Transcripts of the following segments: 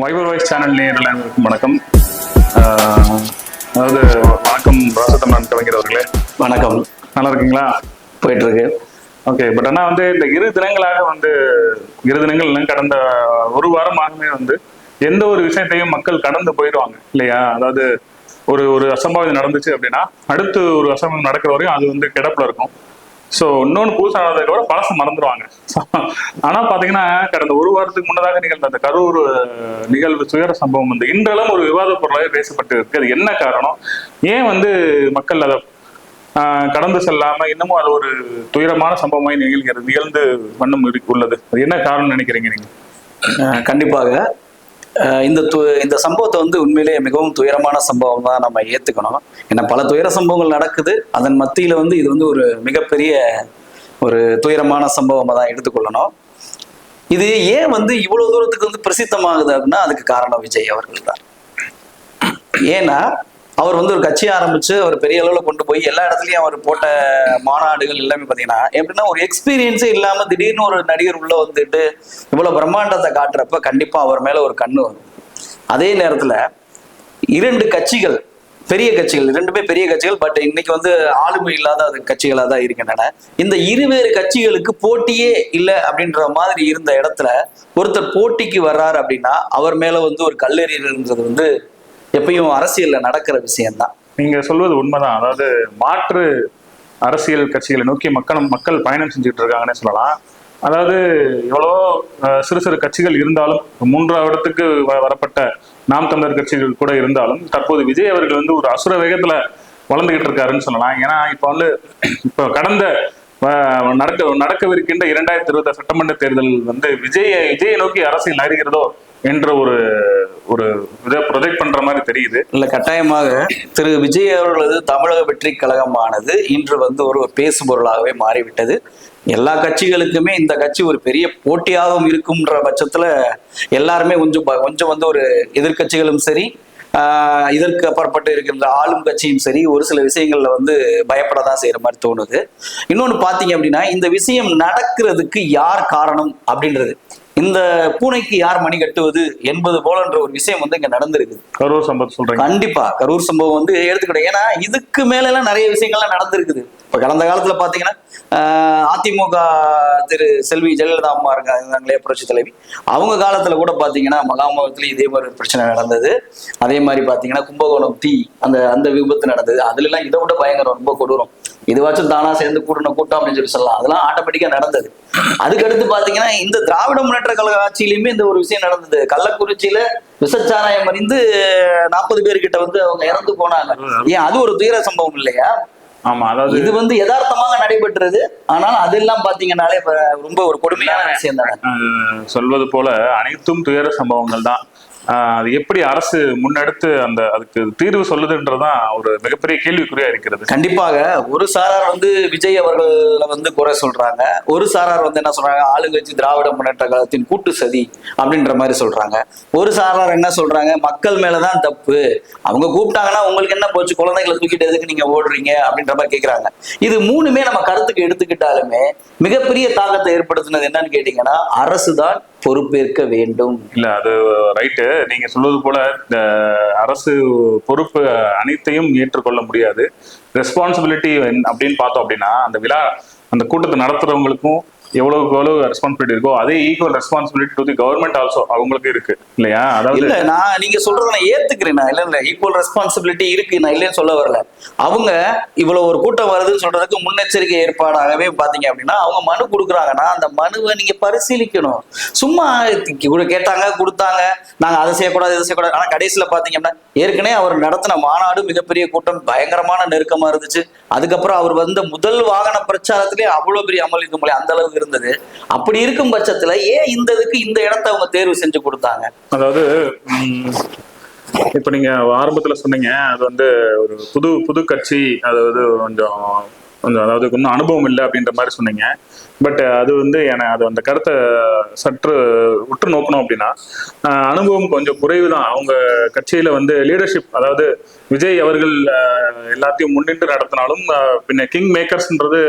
Wiper voice channel நேயர்களுக்கு வணக்கம். அதாவது வணக்கம் ராசத்தமிழன் கலைஞர் அவர்களே. வணக்கம். நல்லா இருக்கீங்களா? போயிட்டு இருக்கு. ஓகே. பட் ஆனால் இந்த இரு தினங்கள் கடந்த ஒரு வாரமாகவே எந்த ஒரு விஷயத்தையும் மக்கள் கடந்து போயிடுவாங்க இல்லையா? அதாவது ஒரு ஒரு அசம்பாவிதம் நடந்துச்சு அப்படின்னா அடுத்து ஒரு அசம்பாவிதம் நடக்கிற வரையும் அது கிடப்புல இருக்கும். ஸோ இன்னொன்று புதுசானதை விட பழசு மறந்துடுவாங்க. ஆனால் பார்த்தீங்கன்னா கடந்த ஒரு வாரத்துக்கு முன்னதாக நிகழ்ந்த அந்த கரூர் நிகழ்வு துயர சம்பவம் இன்றளவும் ஒரு விவாத பொருளாக பேசப்பட்டு இருக்கு. அது என்ன காரணம்? ஏன் மக்கள் அதை கடந்து செல்லாம இன்னமும் அது ஒரு துயரமான சம்பவமாய் நிகழ்ந்து வண்ணம் உள்ளது? அது என்ன காரணம் நினைக்கிறீங்க நீங்க? கண்டிப்பாக இந்த சம்பவத்தை உண்மையிலேயே மிகவும் துயரமான சம்பவம் தான் நம்ம ஏத்துக்கணும். ஏன்னா பல துயர சம்பவங்கள் நடக்குது. அதன் மத்தியில இது ஒரு மிகப்பெரிய ஒரு துயரமான சம்பவமா தான் எடுத்துக்கொள்ளணும். இது ஏன் இவ்வளவு தூரத்துக்கு பிரசித்தமாகுது அப்படின்னா அதுக்கு காரணம் விஜய் அவர்கள் தான். ஏன்னா அவர் ஒரு கட்சி ஆரம்பிச்சு அவர் பெரிய அளவில் கொண்டு போய் எல்லா இடத்துலயும் அவர் போட்ட மாநாடுகள் எல்லாமே பார்த்தீங்கன்னா எப்படின்னா ஒரு எக்ஸ்பீரியன்ஸே இல்லாம திடீர்னு ஒரு நடிகர் உள்ள இவ்வளவு பிரம்மாண்டத்தை காட்டுறப்ப கண்டிப்பா அவர் மேல ஒரு கண்ணு வரும். அதே நேரத்துல இரண்டு கட்சிகள், பெரிய கட்சிகள், இரண்டுமே பெரிய கட்சிகள், பட் இன்னைக்கு ஆளுமை இல்லாத கட்சிகளாக தான் இருக்கின்றன. இந்த இருவேறு கட்சிகளுக்கு போட்டியே இல்லை அப்படின்ற மாதிரி இருந்த இடத்துல ஒருத்தர் போட்டிக்கு வர்றாரு அப்படின்னா அவர் மேல ஒரு கல்லெறியல்ன்றது எப்பயும் அரசியல்ல நடக்கிற விஷயம்தான். நீங்க சொல்வது உண்மைதான். அதாவது மாற்று அரசியல் கட்சிகளை நோக்கி மக்கள் பயணம் செஞ்சுட்டு இருக்காங்கன்னு சொல்லலாம். அதாவது எவ்வளவோ சிறு சிறு கட்சிகள் இருந்தாலும், மூன்றாவது இடத்துக்கு வரப்பட்ட நாம் தமிழர் கட்சிகள் கூட இருந்தாலும் தற்போது விஜய் அவர்கள் ஒரு அசுர வேகத்துல வளர்ந்துகிட்டு இருக்காருன்னு சொல்லலாம். ஏன்னா இப்போ கடந்த நடக்கவிருக்கின்ற 2020 சட்டமன்ற தேர்தல் விஜயை நோக்கி அரசியல் நகர்கிறதோ என்ற ஒரு ப்ரொஜெக்ட் பண்ற மாதிரி தெரியுது. இல்ல, கட்டாயமாக திரு விஜய் அவர்களது தமிழக வெற்றி கழகமானது இன்று ஒரு பேசுபொருளாகவே மாறிவிட்டது. எல்லா கட்சிகளுக்குமே இந்த கட்சி ஒரு பெரிய போட்டியாகவும் இருக்கும்ன்ற பட்சத்துல எல்லாருமே கொஞ்சம் ஒரு எதிர்கட்சிகளும் சரி, இதற்கு அப்பாற்பட்டு இருக்கின்ற ஆளும் கட்சியும் சரி ஒரு சில விஷயங்கள்ல பயப்படதான் செய்யற மாதிரி தோணுது. இன்னொன்னு பாத்தீங்க அப்படின்னா இந்த விஷயம் நடக்கிறதுக்கு யார் காரணம் அப்படின்றது, இந்த பூனைக்கு யார் மணி கட்டுவது என்பது போலன்ற ஒரு விஷயம் இங்க நடந்திருக்கு. கரூர் சம்பவம் சொல்றேன். கண்டிப்பா கரூர் சம்பவம் எடுத்துக்கிட்டோம். ஏன்னா இதுக்கு மேல எல்லாம் நிறைய விஷயங்கள்லாம் நடந்திருக்குது. இப்ப கடந்த காலத்துல பாத்தீங்கன்னா அதிமுக திரு செல்வி ஜெயலலிதா அம்மா இருக்காங்களே, புரட்சி தலைவி, அவங்க காலத்துல கூட பாத்தீங்கன்னா மகாமகத்துல இதே மாதிரி பிரச்சனை நடந்தது. அதே மாதிரி பாத்தீங்கன்னா கும்பகோணம் தீ அந்த விபத்து நடந்தது. அதுல எல்லாம் இதை விட பயங்கரம், ரொம்ப கொடூரம். இதுவாச்சும் தானா சேர்ந்து கூட்டம் அப்படின்னு சொல்லலாம். அதெல்லாம் ஆட்டோமேட்டிக்கா நடந்தது. அதுக்கடுத்து பாத்தீங்கன்னா இந்த திராவிட முன்னேற்ற கழக ஆட்சியிலுமே இந்த ஒரு விஷயம் நடந்தது. கள்ளக்குறிச்சியில விசச்சாராயம் அறிந்து 40 பேர்கிட்ட அவங்க இறந்து போனாங்க. ஏன் அது ஒரு துயர சம்பவம் இல்லையா? ஆமா, அதாவது இது யதார்த்தமாக நடைபெற்றது. ஆனால் அதெல்லாம் பாத்தீங்கன்னாலே ரொம்ப ஒரு கொடுமையான விஷயம் தானே. சொல்வது போல அனைத்தும் துயர சம்பவங்கள் தான். அது எப்படி அரசு முன்னெடுத்து அதுக்கு தீர்வு சொல்லுதுன்றதுதான் ஒரு மிகப்பெரிய கேள்விக்குறியா இருக்கிறது. கண்டிப்பாக ஒரு சாரார் விஜய் அவர்கள் குறை சொல்றாங்க, ஒரு சாரார் என்ன சொல்றாங்க, ஆளுங்கட்சி திராவிட முன்னேற்ற கழகத்தின் கூட்டு சதி அப்படின்ற மாதிரி சொல்றாங்க. ஒரு சாரார் என்ன சொல்றாங்க, மக்கள் மேலதான் தப்பு, அவங்க கூப்பிட்டாங்கன்னா உங்களுக்கு என்ன போச்சு, குழந்தைகளை தூக்கிட்டு எதுக்கு நீங்க ஓடுறீங்க அப்படின்ற மாதிரி கேட்கிறாங்க. இது மூணுமே நம்ம கருத்துக்கு எடுத்துக்கிட்டாலுமே மிகப்பெரிய தாக்கத்தை ஏற்படுத்தினது என்னன்னு கேட்டீங்கன்னா அரசு தான் பொறுப்பேற்க வேண்டும். இல்ல, அது ரைட்டு. நீங்க சொல்வது போல இந்த அரசு பொறுப்பு அனைத்தையும் ஏற்றுக்கொள்ள முடியாது. ரெஸ்பான்சிபிலிட்டி அப்படின்னு பார்த்தோம் அப்படின்னா அந்த கூட்டத்தை நடத்துறவங்களுக்கும் எவ்வளவு ரெஸ்பான்சிபிலிட்டி இருக்கோ அதே equal responsibility to the government also அவங்களுக்கு இருக்கு இல்லையா? அதாவது இல்ல, நான் நீங்க சொல்றத நான் ஏத்துக்கிறேன். நான் இல்ல ஈக்குவல் ரெஸ்பான்சிபிலிட்டி இருக்கு, நான் இல்லைன்னு சொல்ல வரல. அவங்க இவ்வளவு ஒரு கூட்டம் வருதுன்னு சொல்றதுக்கு முன்னெச்சரிக்கை ஏற்பாடாகவே பாத்தீங்க அப்படின்னா அவங்க மனு கொடுக்குறாங்கன்னா அந்த மனுவை நீங்க பரிசீலிக்கணும். சும்மா கேட்டாங்க, கொடுத்தாங்க, நாங்க அதை செய்யக்கூடாது இதை செய்யக்கூடாது. ஆனா கடைசியில பாத்தீங்க அப்படின்னா ஏற்கனவே அவர் நடத்தின மாநாடு மிகப்பெரிய கூட்டம், பயங்கரமான நெருக்கமா இருந்துச்சு. அதுக்கப்புறம் அவர் முதல் வாகன பிரச்சாரத்திலே அவ்வளவு பெரிய அமளிக்க முடியும் அந்த அளவுக்கு இருந்தது. அப்படி இருக்கும் பட்சத்துல ஏன் இந்த இடத்தை அவங்க தேர்வு செஞ்சு கொடுத்தாங்க? அதாவது இப்ப நீங்க ஆரம்பத்துல சொன்னீங்க அது ஒரு புது கட்சி, அதாவது கொஞ்சம் அதாவது இன்னும் அனுபவம் இல்லை அப்படின்ற மாதிரி சொன்னீங்க. பட் அது அது அந்த கருத்தை சற்று உற்று நோக்கணும் அப்படின்னா அனுபவம் கொஞ்சம் குறைவு தான். அவங்க கட்சியில லீடர்ஷிப், அதாவது விஜய் அவர்கள் எல்லாத்தையும் முன்னின்று நடத்தினாலும் பின்ன கிங் மேக்கர்ஸ்ன்றது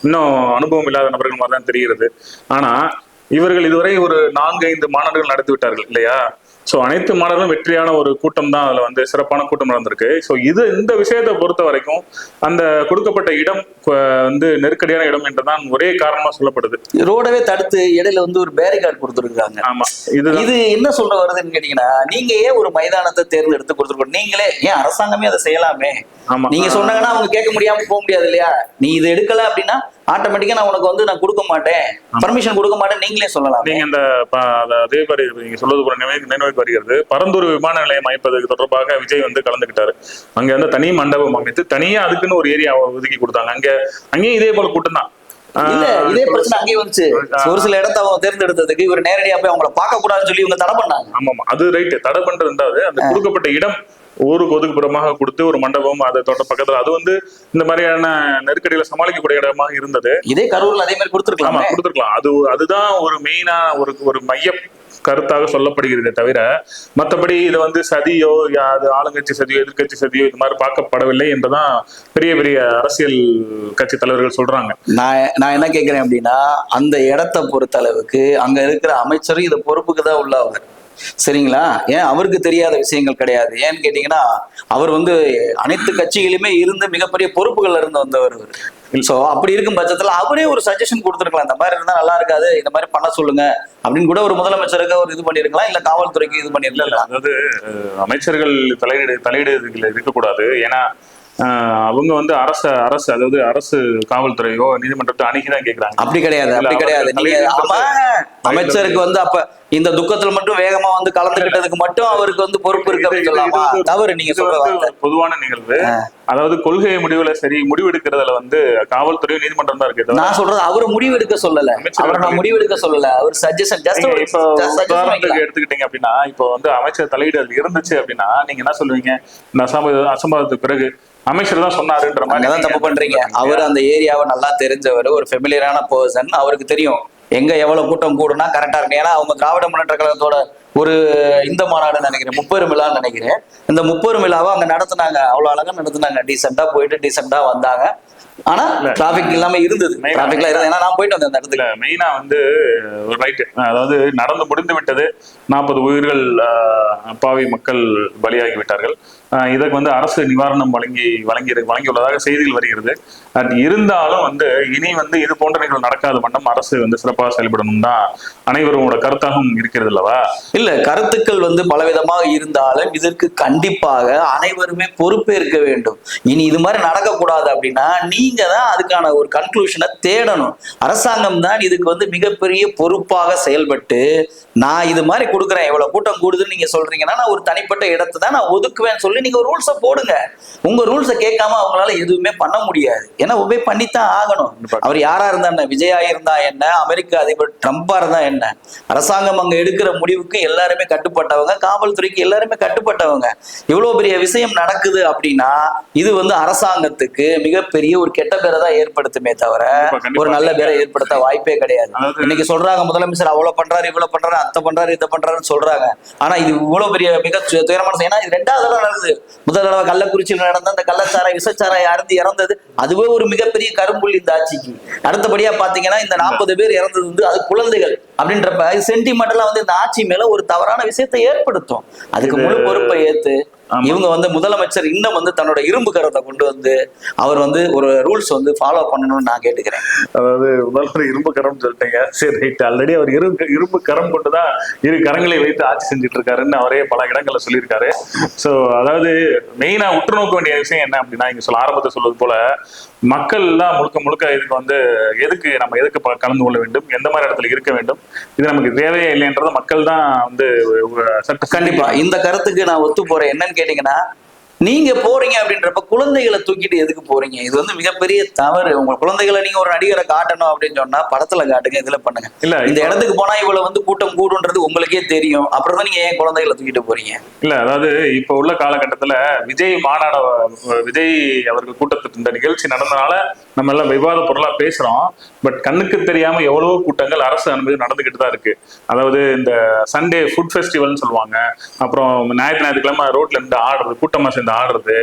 இன்னும் அனுபவம் இல்லாத நபர்கள் மாதிரி தான் தெரிகிறது. ஆனா இவர்கள் இதுவரை ஒரு 4-5 மாநாடுகள் நடத்தி விட்டார்கள் இல்லையா? ஸோ அனைத்து மாணவர்களும் வெற்றியான ஒரு கூட்டம் தான் அதுல வந்து சிறப்பான கூட்டம் நடந்திருக்கு. ஸோ இந்த விஷயத்தை பொறுத்த வரைக்கும் அந்த கொடுக்கப்பட்ட இடம் வந்து நெருக்கடியான இடம் என்றுதான் ஒரே காரணமா சொல்லப்படுது. ரோடவே தடுத்து இடையில வந்து ஒரு பேரிகார்டு கொடுத்துருக்காங்க. ஆமா, இது என்ன சொல்ல வருதுன்னு கேட்டீங்கன்னா, நீங்க ஏன் ஒரு மைதானத்தை தேர்ந்தெடுத்து கொடுத்துருக்கோம்? நீங்களே ஏன் அரசாங்கமே அதை செய்யலாமே? நீங்க சொன்னாங்கன்னா அவங்க கேட்க முடியாம போக முடியாது இல்லையா? நீ இது எடுக்கல அப்படின்னா ஆட்டோமேட்டிக்கா நான் உனக்கு வந்து நான் கொடுக்க மாட்டேன், பர்மிஷன் கொடுக்க மாட்டேன், நீங்களே சொல்லலாம். நீங்க இந்த அதே மாதிரி நீங்க சொல்றது போல நினைவுக்கு வருகிறது. பரந்தூர் விமான நிலையம் அமைப்பதற்கு தொடர்பாக விஜய் வந்து கலந்துக்கிட்டாரு. அங்க வந்து தனி மண்டபம் அமைத்து தனியா அதுக்குன்னு ஒரு ஏரியா ஒதுக்கி கொடுத்தாங்க. அங்கேயும் இதே போல கூட்டம் தான். இல்ல இதே பிரச்சனை அங்கேயும் வந்துச்சு. ஒரு சில இடத்த அவங்க தேர்ந்தெடுத்ததுக்கு இவர் நேரடியா போய் அவங்கள பார்க்க கூடாதுன்னு சொல்லி இவங்க தடை பண்ணாங்க. ஆமா, அது ரைட்டு. தடை பண்றது ரெண்டாவது, அந்த கொடுக்கப்பட்ட இடம் ஊருக்கு ஒதுக்குப்புறமாக கொடுத்து ஒரு மண்டபம் அதை பக்கத்துல அது வந்து இந்த மாதிரியான நெருக்கடிகளை சமாளிக்கக்கூடிய இடமாக இருந்தது. இதே கரூர்ல அதே மாதிரி கொடுத்துருக்கலாம். அதுதான் ஒரு மெயினா ஒரு மைய கருத்தாக சொல்லப்படுகிறதே தவிர மற்றபடி இது வந்து சதியோ அது ஆளுங்கட்சி சதியோ எதிர்கட்சி சதியோ இது மாதிரி பார்க்கப்படவில்லை என்றுதான் பெரிய பெரிய அரசியல் கட்சி தலைவர்கள் சொல்றாங்க. நான் என்ன கேட்கிறேன் அப்படின்னா, அந்த இடத்தை பொறுத்த அளவுக்கு அங்க இருக்கிற அமைச்சரும் இந்த பொறுப்புக்கு தான் உள்ளவர், சரிங்களா? ஏன் அவருக்கு தெரியாத விஷயங்கள் கிடையாது. ஏன்னு கேட்டீங்கன்னா, அவர் வந்து அனைத்து கட்சிகளுமே இருந்து மிகப்பெரிய பொறுப்புகள்ல இருந்து வந்தவர். சோ அப்படி இருக்கும் பட்சத்துல அவரே ஒரு சஜஷன் கொடுத்துருக்கலாம், இந்த மாதிரி இருந்தா நல்லா இருக்காது, இந்த மாதிரி பண்ண சொல்லுங்க அப்படின்னு கூட ஒரு முதலமைச்சருக்கு ஒரு இது பண்ணிருக்கலாம், இல்ல காவல்துறைக்கு இது பண்ணிருக்கலாம். அதாவது அமைச்சர்கள் தலையீடு இருக்கக்கூடாது. ஏன்னா அவங்க வந்து அரசு அதாவது அரசு காவல்துறையோ நீதிமன்றத்தை அணுகிதான் கேட்கிறாங்க. அப்படி கிடையாது. நீங்க அமைச்சருக்கு வந்து அப்ப இந்த துக்கத்துல மட்டும் வேகமா வந்து கலந்துகிட்டதுக்கு மட்டும் அவருக்கு வந்து பொறுப்பு இருக்கு அப்படின்னு சொல்லலாமா? தவறு நீங்க சொல்ற பொதுவான நிகழ்வு. அதாவது கொள்கை முடிவெடுக்கிறதுல வந்து காவல்துறையும் நீதிமன்றம் தான் இருக்கு. நான் சொல்றது அவரு முடிவெடுக்க சொல்லல, நான் முடிவெடுக்க சொல்லல, அவர் சஜஷன். எடுத்துக்கிட்டீங்க அப்படின்னா, இப்போ வந்து அமைச்சர் தலையீடு இருந்துச்சு அப்படின்னா நீங்க என்ன சொல்லுவீங்க? இந்த அசம்பாவிதத்துக்கு பிறகு அமைச்சர் தான் சொன்னாருன்ற மாதிரி தான் தப்பு பண்றீங்க. அவர் அந்த ஏரியாவை நல்லா தெரிஞ்சவர், ஒரு ஃபெமிலியரான பர்சன், அவருக்கு தெரியும் எங்க எவ்வளவு கூட்டம் கூடுனா கரெக்டா இருக்கு. ஏன்னா அவங்க திராவிட முன்னேற்ற கழகத்தோட ஒரு இந்த மாநாடுன்னு நினைக்கிறேன், 30 விழான்னு நினைக்கிறேன். இந்த 30 விழாவை அங்க நடத்துனாங்க, அவ்வளவு அழகா நடத்துனாங்க. டீசெண்டா போயிட்டு டீசெண்டா வந்தாங்க. ஆனா டிராபிக் இல்லாம இருந்தது, டிராபிக்ல இருந்தது. ஏன்னா நான் போயிட்டு வந்தேன் அந்த இடத்துல. மெயினா வந்து ரைட், அதாவது நடந்து முடிந்து விட்டது. 40 உயிர்கள் அப்பாவி மக்கள் பலியாகி விட்டார்கள். இதற்கு வந்து அரசு நிவாரணம் வழங்கியுள்ளதாக செய்திகள் வருகிறது. இருந்தாலும் வந்து இனி வந்து இது போன்ற நிகழ்வு நடக்காத வண்ணம் அரசு வந்து சிறப்பாக செயல்படணும் தான் அனைவரோட கருத்தாகவும் இருக்கிறது அல்லவா? இல்ல, கருத்துக்கள் வந்து பலவிதமாக இருந்தாலும் இதற்கு கண்டிப்பாக அனைவருமே பொறுப்பேற்க வேண்டும். இனி இது மாதிரி நடக்கக்கூடாது அப்படின்னா நீங்க தான் அதுக்கான ஒரு கன்க்ளூஷனை தேடணும். அரசாங்கம் தான் இதுக்கு வந்து மிகப்பெரிய பொறுப்பாக செயல்பட்டு, நான் இது மாதிரி கொடுக்குறேன், எவ்வளவு கூட்டம் கூடுதுன்னு நீங்க சொல்றீங்கன்னா நான் ஒரு தனிப்பட்ட இடத்தை தான் நான் ஒதுக்குவேன்னு சொல்லி நீங்க ஒரு ரூல்ஸை போடுங்க. உங்க ரூல்ஸை கேட்காம அவங்களால எதுவுமே பண்ண முடியாது. ஏன்னா ஒபே பண்ணித்தான் ஆகணும். அவர் யாரா இருந்தா என்ன, விஜயா இருந்தா என்ன, அமெரிக்க அதிபர் ட்ரம்பா இருந்தா என்ன, அரசாங்கம் அங்க எடுக்கிற முடிவுக்கு எல்லாருமே கட்டுப்பட்டவங்க, காவல்துறைக்கு எல்லாருமே கட்டுப்பட்டவங்க. இவ்வளவு பெரிய விஷயம் நடக்குது அப்படின்னா இது வந்து அரசாங்கத்துக்கு மிகப்பெரிய ஒரு கெட்ட பேரை தான் ஏற்படுத்துமே தவிர ஒரு நல்ல பேரை ஏற்படுத்த வாய்ப்பே கிடையாது. இன்னைக்கு சொல்றாங்க முதலமைச்சர் அவ்வளவு பண்றாரு, இவ்வளவு பண்றாரு, அத்தை பண்றாரு, இதை பண்றாருன்னு சொல்றாங்க. ஆனா இது இவ்வளவு பெரிய மிக துயரமான, ஏன்னா இது 2வது தடவை நடக்குது. முதல் தடவை கள்ளக்குறிச்சியில் நடந்த அந்த கள்ளச்சாராய விசச்சாராய அருந்து இறந்தது, அதுவே ஒரு மிகப்பெரிய கரும்புள்ளி இந்த ஆட்சிக்கு. அடுத்தபடியா பாத்தீங்கன்னா இந்த 40 பேர் இறந்தது வந்து அது குழந்தைகள் அப்படின்றப்ப சென்டிமெண்டலா வந்து இந்த ஆட்சி மேல ஒரு தவறான விஷயத்தை ஏற்படுத்தும். அதுக்கு முழு பொறுப்பை ஏத்து இவங்க வந்து முதலமைச்சர் இன்னும் வந்து தன்னோட இரும்பு கரத்தை கொண்டு வந்து அவர் வந்து ஒரு ரூல்ஸ் வந்து ஃபாலோ பண்ணணும்னு நான் கேட்டுக்கிறேன். அதாவது முதல்வர் இரும்பு கரம் சொல்லிட்டீங்க, சரி ரைட். ஆல்ரெடி அவர் இரும்பு கரம் கொண்டுதான் 2 கரங்களை வைத்து ஆட்சி செஞ்சுட்டு இருக்காருன்னு அவரே பல இடங்கள்ல சொல்லியிருக்காரு. சோ அதாவது மெயினா உற்று நோக்க வேண்டிய விஷயம் என்ன அப்படின்னா, இங்க ஆரம்பத்தை சொல்வது போல மக்கள் எல்லாம் முழுக்க இதுக்கு வந்து எதுக்கு கலந்து கொள்ள வேண்டும், எந்த மாதிரி இடத்துல இருக்க வேண்டும், இது நமக்கு தேவையே இல்லைன்றத மக்கள் தான் வந்து கண்டிப்பா இந்த கருத்துக்கு நான் ஒத்து போறேன். என்னன்னு கேட்டீங்கன்னா, நீங்க போறீங்க அப்படின்றப்ப குழந்தைகளை தூக்கிட்டு எதுக்கு போறீங்க? இது வந்து மிகப்பெரிய தவறு. உங்க குழந்தைகளை நீங்க ஒரு நடிகரை காட்டணும் அப்படின்னு சொன்னா படத்துல காட்டுங்க, இதுல பண்ணுங்க. இல்ல இந்த இடத்துக்கு போனா இவ்வளவு வந்து கூட்டம் கூடுன்றது உங்களுக்கே தெரியும், அப்புறம் தான் நீங்க ஏன் குழந்தைகளை தூக்கிட்டு போறீங்க? இல்ல அதாவது இப்ப உள்ள காலகட்டத்துல விஜய் அவர்கள் கூட்டத்துக்கு இந்த நிகழ்ச்சி நடந்தனால நம்ம எல்லாம் விவாத பொருளா பேசுறோம். பட் கண்ணுக்கு தெரியாம எவ்வளவோ கூட்டங்கள் அரசு அனுமதி நடந்துகிட்டு தான் இருக்கு. அதாவது இந்த சண்டே ஃபுட் ஃபெஸ்டிவல்னு சொல்லுவாங்க, அப்புறம் ஞாயிற்றுக்கிழமை ரோட்ல இருந்து ஆடுறது, கூட்டமா சேர்ந்து இந்த ஆடுறது,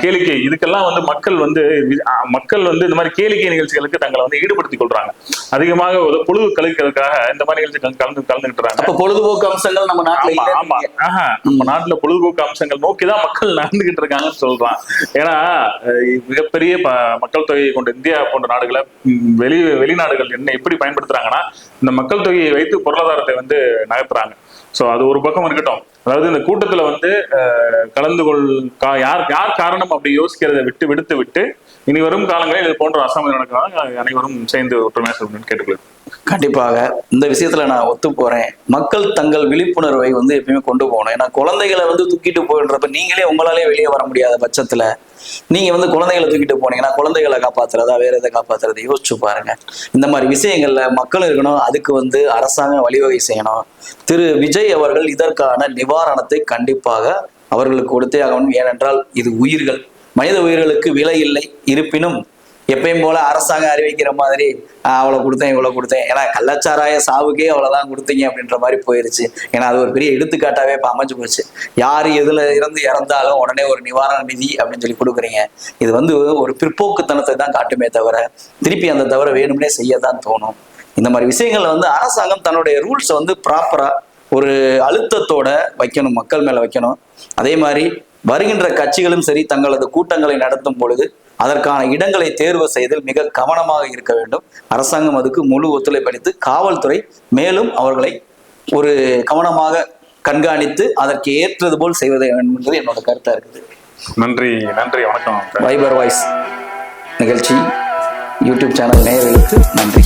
கேளிக்கை, இதுக்கெல்லாம் வந்து மக்கள் வந்து இந்த மாதிரி கேளிக்கை நிகழ்ச்சிகளுக்கு தங்களை வந்து ஈடுபடுத்திக் கொள்றாங்க. அதிகமாக ஒரு பொழுது கழிக்கிறதுக்காக இந்த மாதிரி நிகழ்ச்சிகள் கலந்துக்கிட்டுறாங்க. அப்ப பொழுதுபோக்கு அம்சங்கள் நம்ம நாட்டுல இல்ல. ஆமா, நம்ம நாட்டுல பொழுதுபோக்கு அம்சங்கள் நோக்கிதான் மக்கள் நடந்துகிட்டு இருக்காங்கன்னு சொல்றான். ஏன்னா மிகப்பெரிய மக்கள் தொகையை கொண்ட இந்தியா போன்ற நாடுகளை வெளிநாடுகள் என்ன எப்படி பயன்படுத்துறாங்கன்னா, இந்த மக்கள் தொகையை வைத்து பொருளாதாரத்தை வந்து நகர்த்துறாங்க. சோ அது ஒரு பக்கம் இருக்கட்டும். அதாவது இந்த கூட்டத்துல வந்து கலந்து யார் காரணம் அப்படி யோசிக்கிறதை விட்டு இனி வரும் காலங்களில் இது போன்ற அசம்பவம் நடக்கிறாங்க. அனைவரும் சேர்ந்து ஒற்றுமையா சொல்லணும்னு கேட்டுக்கொள்ளும். கண்டிப்பாக இந்த விஷயத்துல நான் ஒத்து போறேன். மக்கள் தங்கள் விழிப்புணர்வை வந்து எப்பயுமே கொண்டு போகணும். ஏன்னா குழந்தைகளை வந்து தூக்கிட்டு போயின்றப்ப நீங்களே உங்களாலே வெளியே வர முடியாத பட்சத்துல நீங்க வந்து குழந்தைகளை தூக்கிட்டு போனீங்கன்னா குழந்தைகளை காப்பாத்துறதா வேற எதை காப்பாத்துறதை யோசிச்சு பாருங்க. இந்த மாதிரி விஷயங்கள்ல மக்கள் இருக்கணும். அதுக்கு வந்து அரசாங்கம் வழிவகை செய்யணும். திரு விஜய் அவர்கள் இதற்கான நிவாரணத்தை கண்டிப்பாக அவர்களுக்கு கொடுத்தே ஆகணும். ஏனென்றால் இது உயிர்கள், மனித உயிர்களுக்கு விலை இல்லை. இருப்பினும் எப்பயும் போல அரசாங்கம் அறிவிக்கிற மாதிரி அவ்வளோ கொடுத்தேன் இவ்வளோ கொடுத்தேன், ஏன்னா கள்ளச்சாராய சாவுக்கே அவ்வளோதான் கொடுத்தீங்க அப்படின்ற மாதிரி போயிருச்சு. ஏன்னா அது ஒரு பெரிய எடுத்துக்காட்டாவே இப்போ அமைஞ்சு போச்சு. யார் எதுல இறந்தாலும் உடனே ஒரு நிவாரண நிதி அப்படின்னு சொல்லி கொடுக்குறீங்க. இது வந்து ஒரு பிற்போக்குத்தனத்தை தான் காட்டுமே தவிர திருப்பி அந்த தவிர வேணும்னே செய்யத்தான் தோணும். இந்த மாதிரி விஷயங்கள்ல வந்து அரசாங்கம் தன்னுடைய ரூல்ஸை வந்து ப்ராப்பரா ஒரு அழுத்தத்தோட வைக்கணும், மக்கள் மேல வைக்கணும். அதே மாதிரி வருகின்ற கட்சிகளும் சரி தங்களது கூட்டங்களை நடத்தும் பொழுது அதற்கான இடங்களை தேர்வு செய்தல் மிக கவனமாக இருக்க வேண்டும். அரசாங்கம் அதுக்கு முழு ஒத்துழைப்பு அளித்து காவல்துறை மேலும் அவர்களை ஒரு கவனமாக கண்காணித்து அதற்கு ஏற்றது போல் செய்வதை வேண்டும் என்பது என்னோட கருத்தா இருக்குது. நன்றி, வணக்கம். வைபர் வாய்ஸ் நிகழ்ச்சி யூடியூப் சேனல் நேயர்களுக்கு நன்றி.